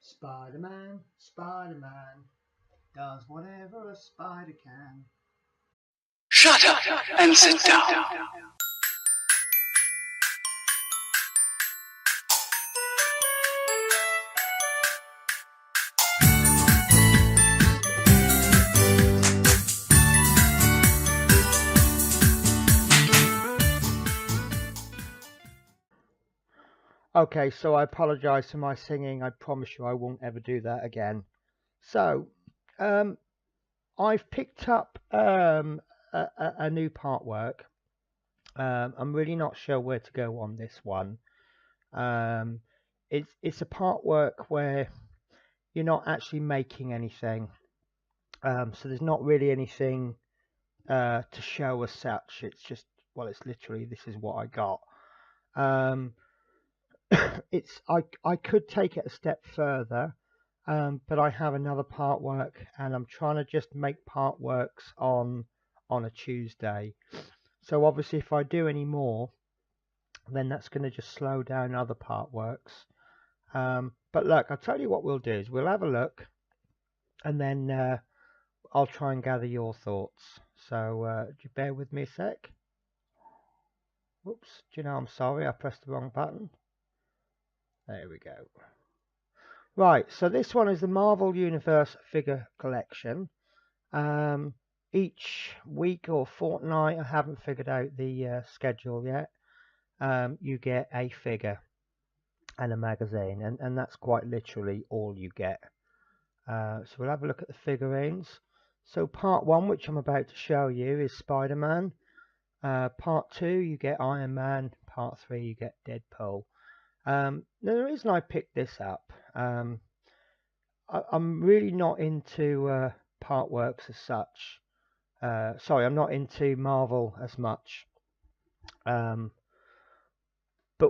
Spiderman, Spiderman, does whatever a spider can. Shut up and sit down. Okay, so I apologise for my singing. I promise you I won't ever do that again. So, I've picked up a new partwork. I'm really not sure where to go on this one. It's a partwork where you're not actually making anything. So there's not really anything to show as such. It's just, well, it's literally, this is what I got. I could take it a step further, but I have another partwork, and I'm trying to just make partworks on a Tuesday. So obviously, if I do any more, then that's going to just slow down other partworks. But look, I'll tell you what we'll do is we'll have a look, and then I'll try and gather your thoughts. So do you bear with me a sec? Whoops, do you know, I'm sorry, I pressed the wrong button. There we go. Right, so this one is the Marvel Universe Figure Collection. Each week or fortnight, I haven't figured out the schedule yet, you get a figure and a magazine, and that's quite literally all you get. So we'll have a look at the figurines. So part 1, which I'm about to show you, is Spiderman. Part 2, you get Iron Man. Part 3, you get Deadpool. Now, the reason I picked this up, I'm really not into partworks as such. Sorry, I'm not into Marvel as much. But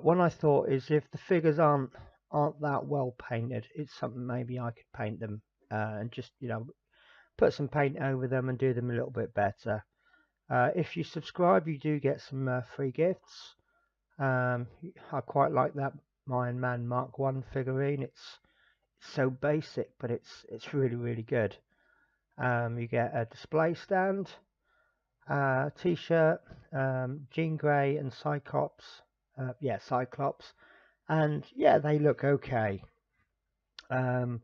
what I thought is, if the figures aren't that well painted, it's something maybe I could paint them and just, you know, put some paint over them and do them a little bit better. If you subscribe, you do get some free gifts. I quite like that Iron Man Mark 1 figurine. It's so basic, but it's really good. You get a display stand, t-shirt, Jean Grey and Cyclops. Cyclops, and yeah, they look okay. And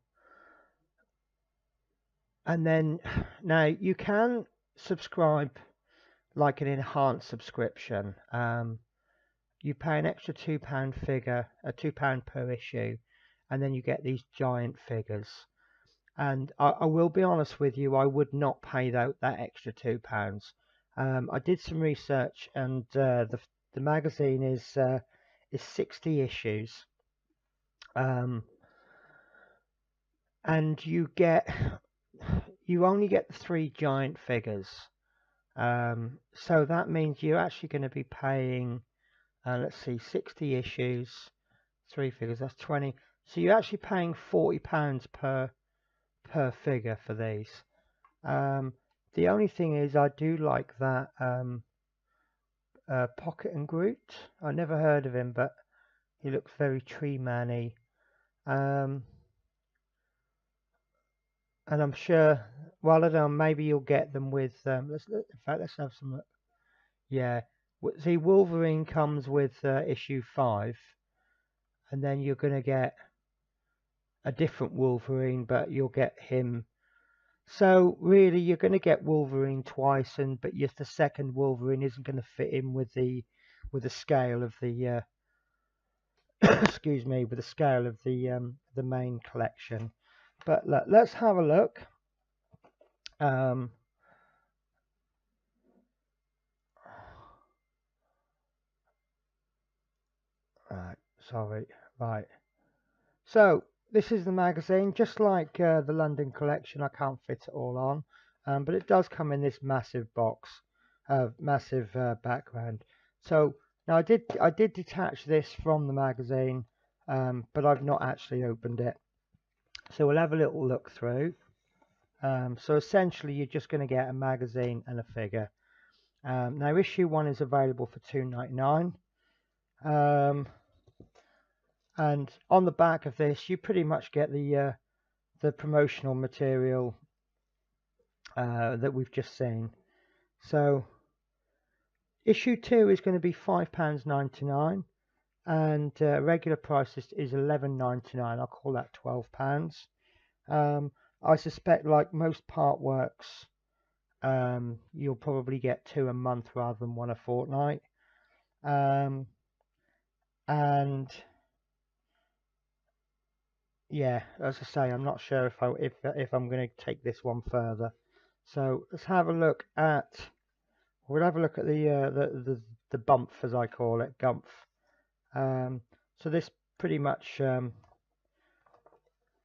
then now you can subscribe like an enhanced subscription. You pay an extra £2 figure, £2 per issue, and then you get these giant figures. And I will be honest with you, I would not pay that extra £2. I did some research, and the magazine is 60 issues, and you only get the 3 giant figures. So that means you're actually going to be paying, let's see, 60 issues, 3 figures, that's 20. So you're actually paying £40 per figure for these. The only thing is, I do like that Pocket and Groot. I never heard of him, but he looks very Tree Man-y. And I'm sure, well, I don't know, maybe you'll get them with, in fact, let's have some, yeah. See, Wolverine comes with issue 5, and then you're going to get a different Wolverine, but you'll get him. So really, you're going to get Wolverine twice, but the second Wolverine isn't going to fit in with the scale of the excuse me, with the scale of the main collection. But let's have a look. Right. So this is the magazine, just like the London collection. I can't fit it all on, but it does come in this massive box, massive background. So now I did detach this from the magazine, but I've not actually opened it. So we'll have a little look through. So essentially, you're just going to get a magazine and a figure. Now issue 1 is available for £2.99. And on the back of this, you pretty much get the promotional material that we've just seen. So issue 2 is going to be £5.99, and regular price is £11.99. I'll call that £12. I suspect, like most part works, you'll probably get 2 a month rather than 1 a fortnight. And yeah, as I say, I'm not sure if I'm going to take this one further. So let's have a look at. We'll have a look at the bump, as I call it, Gumph. So this pretty much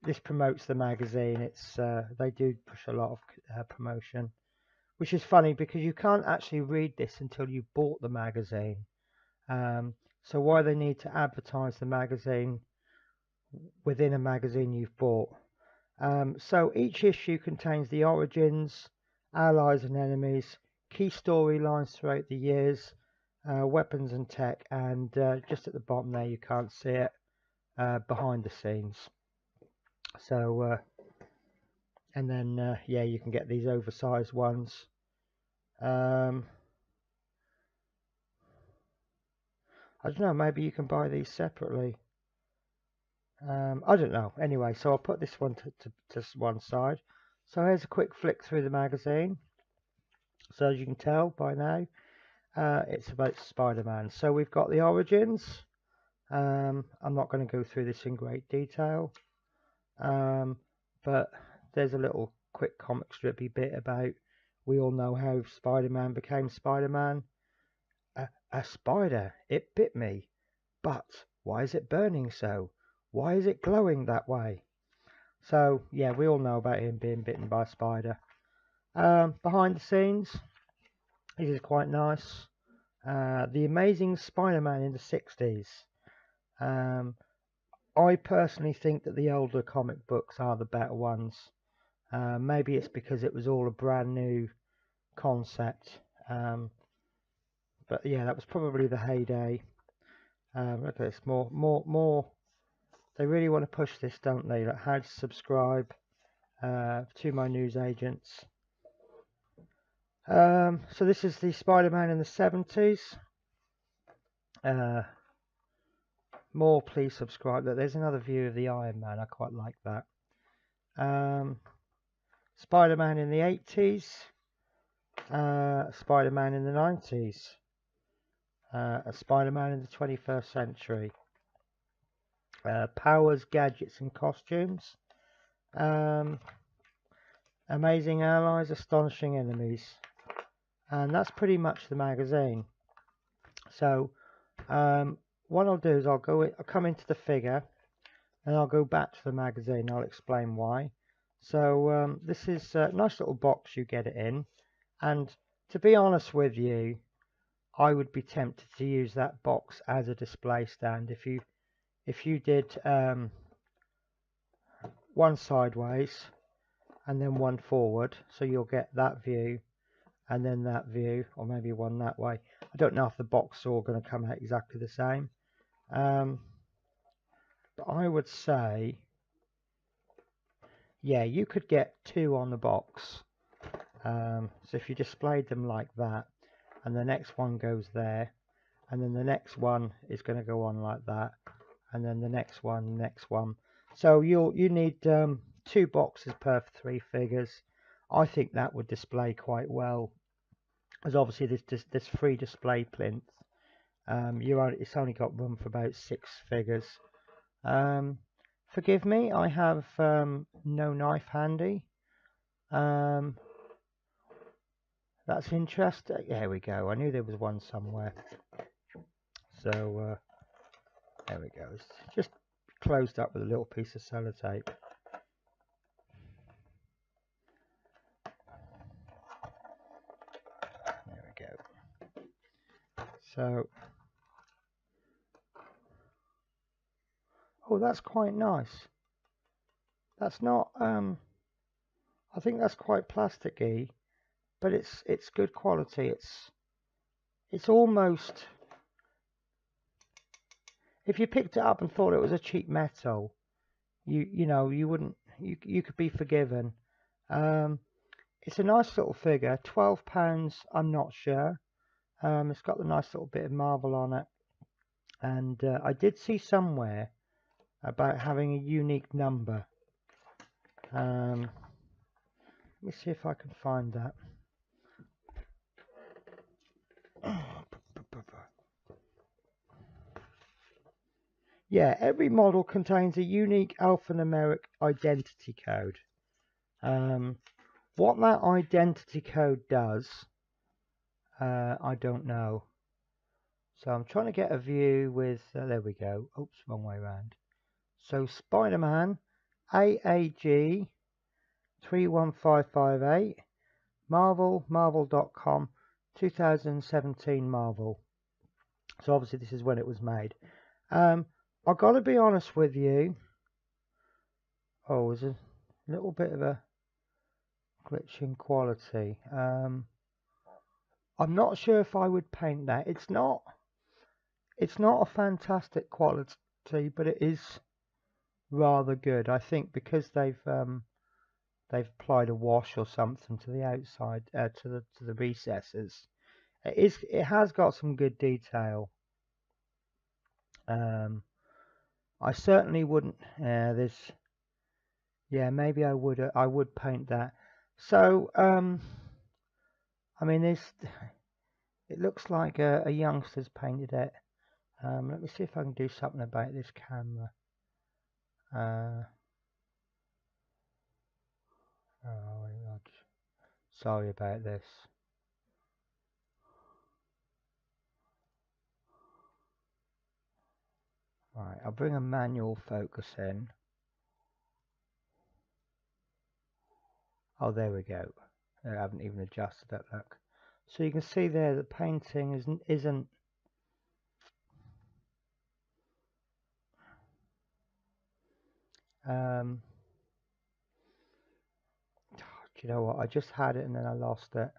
this promotes the magazine. It's they do push a lot of promotion, which is funny because you can't actually read this until you've bought the magazine. So why they need to advertise the magazine within a magazine you've bought. So each issue contains the origins, allies and enemies, key storylines throughout the years, weapons and tech, and just at the bottom there you can't see it, behind the scenes. So and then yeah, you can get these oversized ones. I don't know, maybe you can buy these separately. I don't know. Anyway, so I'll put this one to one side. So here's a quick flick through the magazine. So as you can tell by now, it's about Spider-Man. So we've got the origins. I'm not going to go through this in great detail, but there's a little quick comic strippy bit about, we all know how Spider-Man became Spider-Man. A spider, it bit me, but why is it burning so? Why is it glowing that way? So yeah, we all know about him being bitten by a spider. Behind the scenes, this is quite nice. The Amazing Spider-Man in the 60s. I personally think that the older comic books are the better ones. Maybe it's because it was all a brand new concept. But yeah, that was probably the heyday. Look at this, more. They really want to push this, don't they? Like how to subscribe to my news agents. So this is the Spider-Man in the 70s. More, please subscribe. There's another view of the Iron Man. I quite like that. Spider-Man in the 80s. Spider-Man in the 90s. A Spider-Man in the 21st century. Powers, gadgets and costumes. Amazing allies, astonishing enemies. And that's pretty much the magazine. So what I'll do is I'll come into the figure and I'll go back to the magazine. I'll explain why. So this is a nice little box you get it in, and to be honest with you, I would be tempted to use that box as a display stand. If you did one sideways and then one forward, so you'll get that view and then that view, or maybe one that way. I don't know if the box is all going to come out exactly the same, but I would say, yeah, you could get two on the box. So if you displayed them like that, and the next one goes there, and then the next one is going to go on like that, and then the next one. So you need two boxes per 3 figures. I think that would display quite well, as obviously this free display plinth. It's only got room for about 6 figures. Forgive me, I have no knife handy. That's interesting. There we go. I knew there was one somewhere. So there we go. It's just closed up with a little piece of sellotape. There we go. So, oh, that's quite nice. That's not. I think that's quite plasticky, but it's good quality. It's almost. if you picked it up and thought it was a cheap metal, you know, you wouldn't, you could be forgiven. Um, it's a nice little figure, £12. I'm not sure. It's got the nice little bit of marble on it, and I did see somewhere about having a unique number. Let me see if I can find that. Yeah, every model contains a unique alphanumeric identity code. What that identity code does, I don't know. So I'm trying to get a view with, there we go. Oops, wrong way around. So Spiderman, AAG 31558, Marvel, marvel.com, 2017 Marvel. So obviously this is when it was made. I've got to be honest with you. Oh, there's a little bit of a glitch in quality. I'm not sure if I would paint that. It's not a fantastic quality, but it is rather good. I think because they've applied a wash or something to the outside, to the recesses. It has got some good detail. I certainly wouldn't. Maybe I would paint that. So I mean, it looks like a youngster's painted it. Let me see if I can do something about this camera. Oh my God. Sorry about this. Right, I'll bring a manual focus in. Oh, there we go. I haven't even adjusted that, look. So you can see there that painting isn't do you know what? I just had it and then I lost it.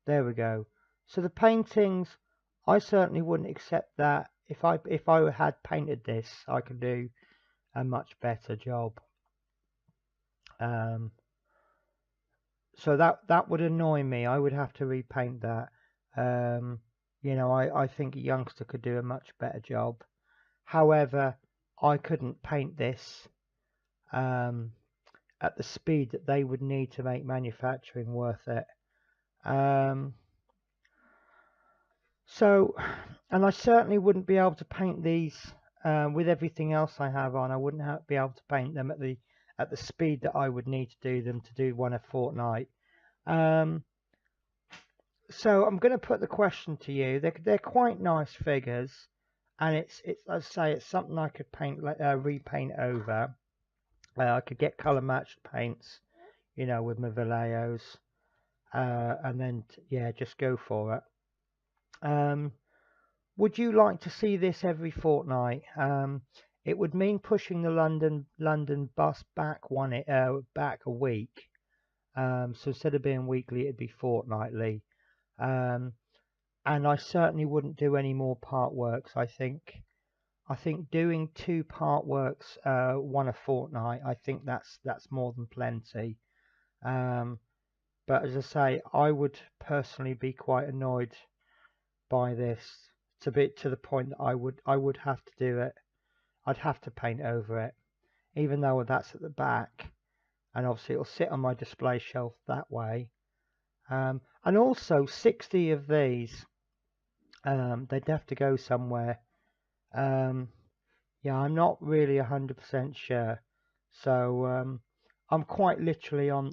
There we go. So the paintings, I certainly wouldn't accept that. If I had painted this, I could do a much better job. So that would annoy me. I would have to repaint that. You know, I think a youngster could do a much better job. However, I couldn't paint this at the speed that they would need to make manufacturing worth it. So, and I certainly wouldn't be able to paint these with everything else I have on. I wouldn't be able to paint them at the speed that I would need to do them to do one a fortnight. So I'm going to put the question to you. They're quite nice figures, and it's I'd say it's something I could repaint over. I could get color matched paints, you know, with my Valleos, and then just go for it. Would you like to see this every fortnight? It would mean pushing the London bus back back a week. So instead of being weekly, it'd be fortnightly. And I certainly wouldn't do any more part works. I think doing 2 part works, one a fortnight, I think that's more than plenty. But as I say, I would personally be quite annoyed by this to the point that I would have to do it. I'd have to paint over it, even though that's at the back, and obviously it'll sit on my display shelf that way. And also 60 of these, they'd have to go somewhere. Yeah, I'm not really 100% sure. So I'm quite literally on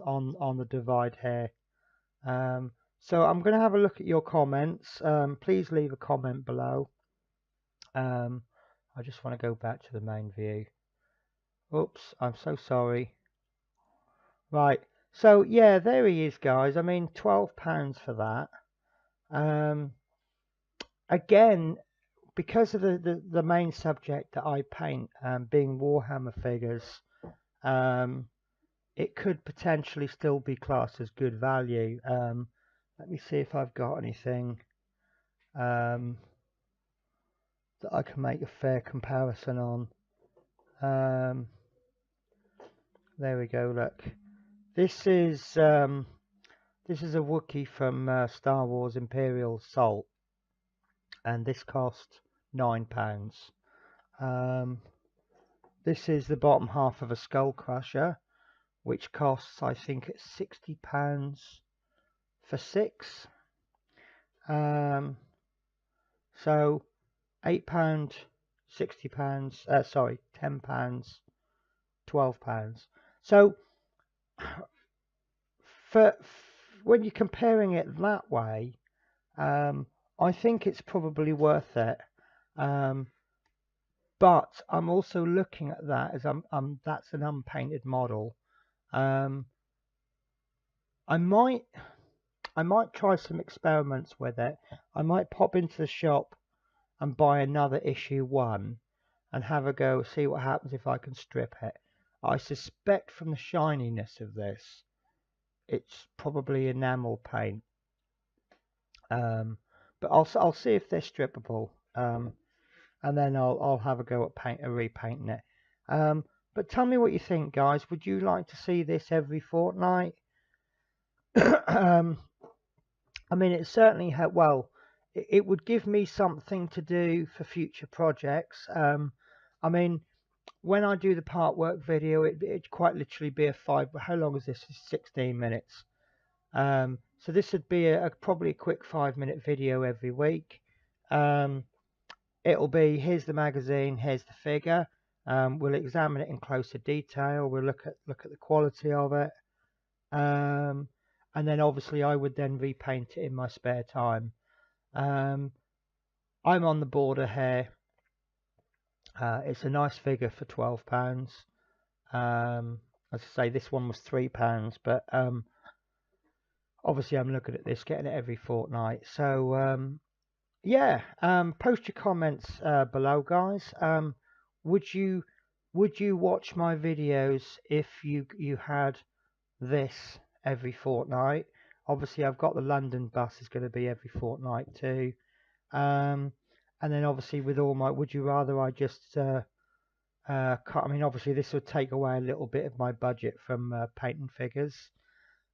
the divide here. So I'm going to have a look at your comments. Please leave a comment below. I just want to go back to the main view. Oops, I'm so sorry. Right, so yeah, there he is, guys. I mean, £12 for that. Again, because of the main subject that I paint, being Warhammer figures, it could potentially still be classed as good value. Let me see if I've got anything. that I can make a fair comparison on. There we go. Look, this is a Wookiee from Star Wars Imperial Assault, and this cost £9. This is the bottom half of a Skull Crusher, which costs, I think, it's £60 for 6. So £8, £60, sorry, £10, £12. So when you're comparing it that way, I think it's probably worth it. But I'm also looking at that as that's an unpainted model. I might try some experiments with it. I might pop into the shop and buy another issue 1 and have a go, see what happens if I can strip it. I suspect from the shininess of this, it's probably enamel paint. But I'll see if they're strippable, and then I'll have a go at repainting it. But tell me what you think, guys. Would you like to see this every fortnight? I mean, it certainly it would give me something to do for future projects. I mean, when I do the part work video, it'd quite literally be how long is this? It's 16 minutes. So this would be probably a quick 5-minute video every week. It'll be, here's the magazine, here's the figure. We'll examine it in closer detail. We'll look at the quality of it. And then obviously I would then repaint it in my spare time. I'm on the border here. It's a nice figure for £12. As I say, this one was £3, but obviously I'm looking at this, getting it every fortnight. So yeah, post your comments below, guys. Would you watch my videos if you had this every fortnight? Obviously I've got the London bus is going to be every fortnight too. And then obviously with all my, would you rather I just cut? I mean, obviously this would take away a little bit of my budget from painting figures.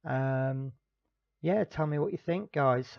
Yeah, tell me what you think, guys.